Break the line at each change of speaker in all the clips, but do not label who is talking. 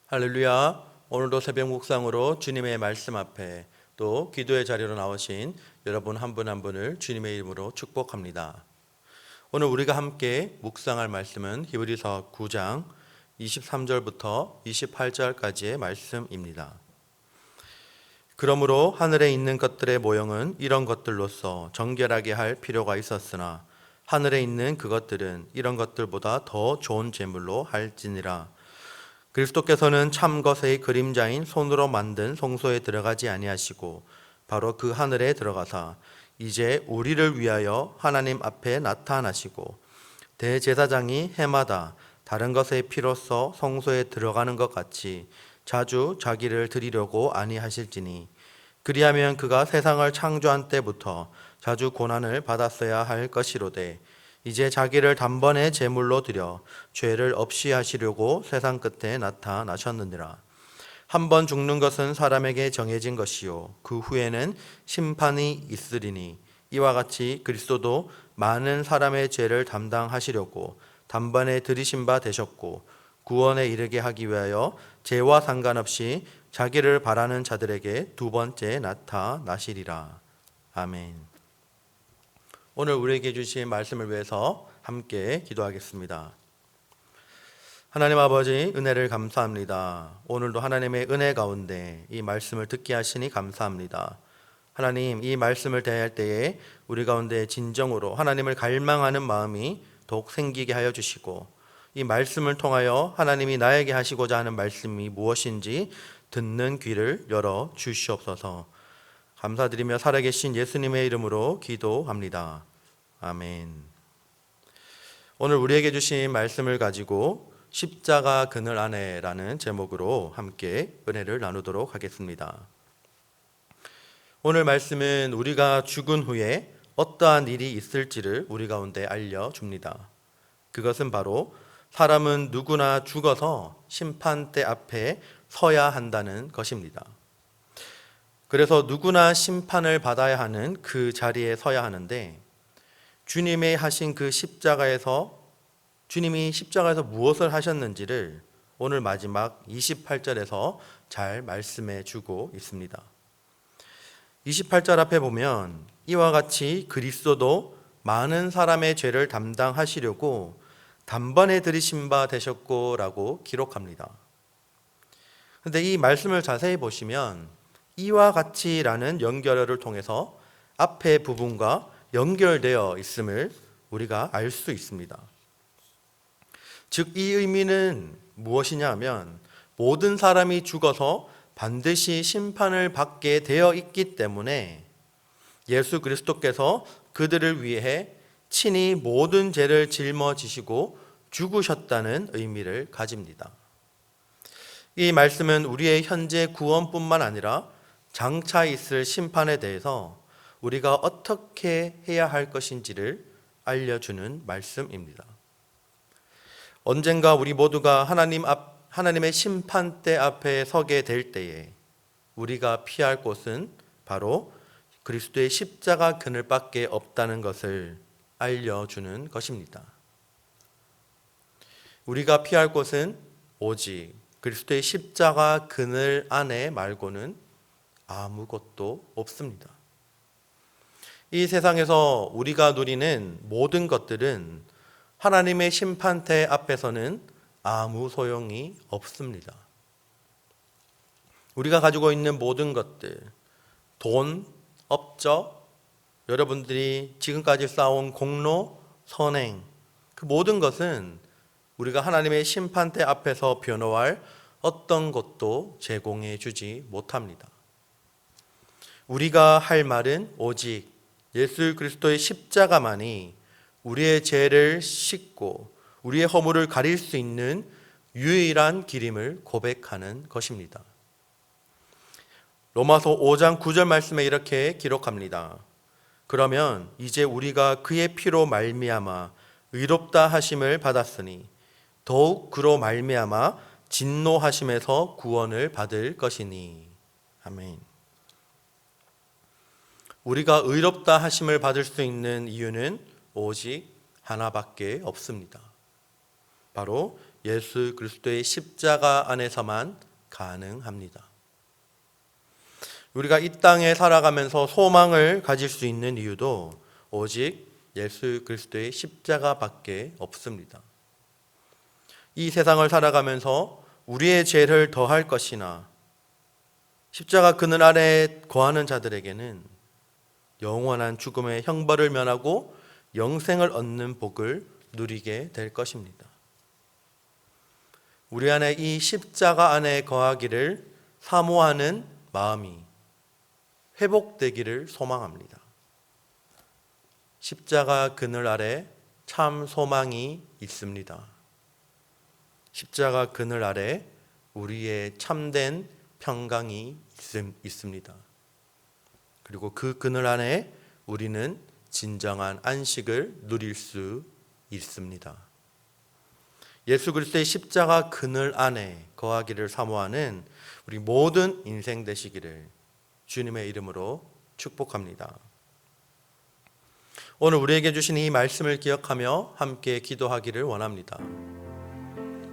할렐루야. 오늘도 새벽 묵상으로 주님의 말씀 앞에 또 기도의 자리로 나오신 여러분 한 분 한 분을 주님의 이름으로 축복합니다. 오늘 우리가 함께 묵상할 말씀은 히브리서 9장 23절부터 28절까지의 말씀입니다. 그러므로 하늘에 있는 것들의 모형은 이런 것들로서 정결하게 할 필요가 있었으나 하늘에 있는 그것들은 이런 것들보다 더 좋은 제물로 할지니라. 그리스도께서는 참 것의 그림자인 손으로 만든 성소에 들어가지 아니하시고 바로 그 하늘에 들어가사 이제 우리를 위하여 하나님 앞에 나타나시고 대제사장이 해마다 다른 것의 피로써 성소에 들어가는 것 같이 자주 자기를 드리려고 아니하실지니 그리하면 그가 세상을 창조한 때부터 자주 고난을 받았어야 할 것이로되 이제 자기를 단번에 제물로 드려 죄를 없이 하시려고 세상 끝에 나타나셨느니라. 한 번 죽는 것은 사람에게 정해진 것이요 그 후에는 심판이 있으리니 이와 같이 그리스도도 많은 사람의 죄를 담당하시려고 단번에 들이신 바 되셨고 구원에 이르게 하기 위하여 죄와 상관없이 자기를 바라는 자들에게 두 번째 나타나시리라. 아멘. 오늘 우리에게 주신 말씀을 위해서 함께 기도하겠습니다. 하나님 아버지, 은혜를 감사합니다. 오늘도 하나님의 은혜 가운데 이 말씀을 듣게 하시니 감사합니다. 하나님, 이 말씀을 대할 때에 우리 가운데 진정으로 하나님을 갈망하는 마음이 더욱 생기게 하여 주시고 이 말씀을 통하여 하나님이 나에게 하시고자 하는 말씀이 무엇인지 듣는 귀를 열어 주시옵소서. 감사드리며 살아계신 예수님의 이름으로 기도합니다. 아멘. 오늘 우리에게 주신 말씀을 가지고 십자가 그늘 안에라는 제목으로 함께 은혜를 나누도록 하겠습니다. 오늘 말씀은 우리가 죽은 후에 어떠한 일이 있을지를 우리 가운데 알려줍니다. 그것은 바로 사람은 누구나 죽어서 심판대 앞에 서야 한다는 것입니다. 그래서 누구나 심판을 받아야 하는 그 자리에 서야 하는데 주님이 하신 그 십자가에서 주님이 십자가에서 무엇을 하셨는지를 오늘 마지막 28절에서 잘 말씀해 주고 있습니다. 28절 앞에 보면 이와 같이 그리스도도 많은 사람의 죄를 담당하시려고 단번에 들이신 바 되셨고 라고 기록합니다. 그런데 이 말씀을 자세히 보시면 이와 같이라는 연결어를 통해서 앞의 부분과 연결되어 있음을 우리가 알 수 있습니다. 즉, 이 의미는 무엇이냐 하면 모든 사람이 죽어서 반드시 심판을 받게 되어 있기 때문에 예수 그리스도께서 그들을 위해 친히 모든 죄를 짊어지시고 죽으셨다는 의미를 가집니다. 이 말씀은 우리의 현재 구원뿐만 아니라 장차 있을 심판에 대해서 우리가 어떻게 해야 할 것인지를 알려주는 말씀입니다. 언젠가 우리 모두가 하나님의 심판대 앞에 서게 될 때에 우리가 피할 곳은 바로 그리스도의 십자가 그늘밖에 없다는 것을 알려주는 것입니다. 우리가 피할 곳은 오직 그리스도의 십자가 그늘 안에 말고는 아무것도 없습니다. 이 세상에서 우리가 누리는 모든 것들은 하나님의 심판대 앞에서는 아무 소용이 없습니다. 우리가 가지고 있는 모든 것들, 돈, 업적, 여러분들이 지금까지 쌓아온 공로, 선행, 그 모든 것은 우리가 하나님의 심판대 앞에서 변호할 어떤 것도 제공해 주지 못합니다. 우리가 할 말은 오직 예수 그리스도의 십자가만이 우리의 죄를 씻고 우리의 허물을 가릴 수 있는 유일한 길임을 고백하는 것입니다. 로마서 5장 9절 말씀에 이렇게 기록합니다. 그러면 이제 우리가 그의 피로 말미암아 의롭다 하심을 받았으니 더욱 그로 말미암아 진노하심에서 구원을 받을 것이니. 아멘. 우리가 의롭다 하심을 받을 수 있는 이유는 오직 하나밖에 없습니다. 바로 예수 그리스도의 십자가 안에서만 가능합니다. 우리가 이 땅에 살아가면서 소망을 가질 수 있는 이유도 오직 예수 그리스도의 십자가밖에 없습니다. 이 세상을 살아가면서 우리의 죄를 더할 것이나 십자가 그늘 아래 거하는 자들에게는 영원한 죽음의 형벌을 면하고 영생을 얻는 복을 누리게 될 것입니다. 우리 안에 이 십자가 안에 거하기를 사모하는 마음이 회복되기를 소망합니다. 십자가 그늘 아래 참 소망이 있습니다. 십자가 그늘 아래 우리의 참된 평강이 있습니다. 그리고 그 그늘 안에 우리는 진정한 안식을 누릴 수 있습니다. 예수 그리스도의 십자가 그늘 안에 거하기를 사모하는 우리 모든 인생 되시기를 주님의 이름으로 축복합니다. 오늘 우리에게 주신 이 말씀을 기억하며 함께 기도하기를 원합니다.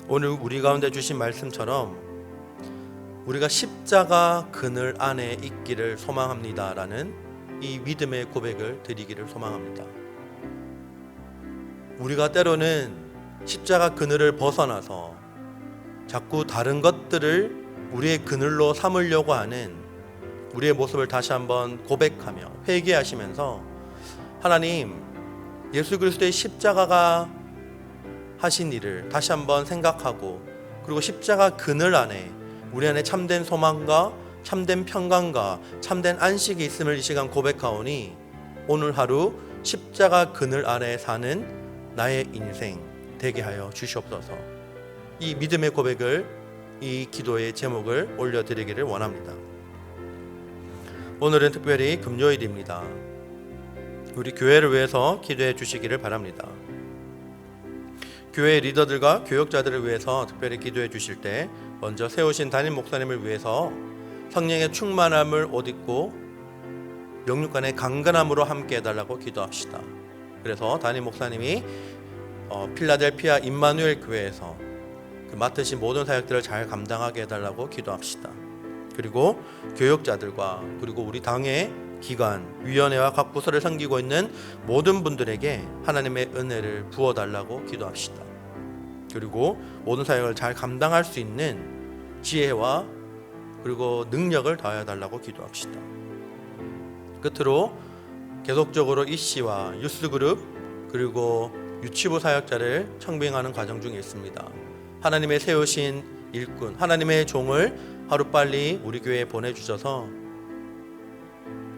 오늘 우리 가운데 주신 말씀처럼 우리가 십자가 그늘 안에 있기를 소망합니다라는 이 믿음의 고백을 드리기를 소망합니다. 우리가 때로는 십자가 그늘을 벗어나서 자꾸 다른 것들을 우리의 그늘로 삼으려고 하는 우리의 모습을 다시 한번 고백하며 회개하시면서 하나님, 예수 그리스도의 십자가가 하신 일을 다시 한번 생각하고 그리고 십자가 그늘 안에 우리 안에 참된 소망과 참된 평강과 참된 안식이 있음을 이 시간 고백하오니 오늘 하루 십자가 그늘 아래 사는 나의 인생 되게 하여 주시옵소서. 이 믿음의 고백을, 이 기도의 제목을 올려드리기를 원합니다. 오늘은 특별히 금요일입니다. 우리 교회를 위해서 기도해 주시기를 바랍니다. 교회 리더들과 교역자들을 위해서 특별히 기도해 주실 때 먼저 세우신 담임 목사님을 위해서 성령의 충만함을 옷 입고 영육간의 강건함으로 함께 해달라고 기도합시다. 그래서 담임 목사님이 필라델피아 임마누엘 교회에서 그 맡으신 모든 사역들을 잘 감당하게 해달라고 기도합시다. 그리고 교역자들과 그리고 우리 당의 기관, 위원회와 각 부서를 섬기고 있는 모든 분들에게 하나님의 은혜를 부어달라고 기도합시다. 그리고 모든 사역을 잘 감당할 수 있는 지혜와 그리고 능력을 더해달라고 기도합시다. 끝으로 계속적으로 이씨와 유스그룹 그리고 유치부 사역자를 청빙하는 과정 중에 있습니다. 하나님의 세우신 일꾼, 하나님의 종을 하루빨리 우리 교회에 보내주셔서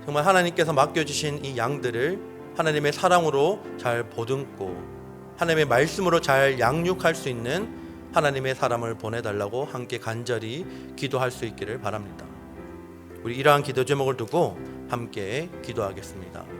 정말 하나님께서 맡겨주신 이 양들을 하나님의 사랑으로 잘 보듬고 하나님의 말씀으로 잘 양육할 수 있는 하나님의 사람을 보내달라고 함께 간절히 기도할 수 있기를 바랍니다. 우리 이러한 기도 제목을 두고 함께 기도하겠습니다.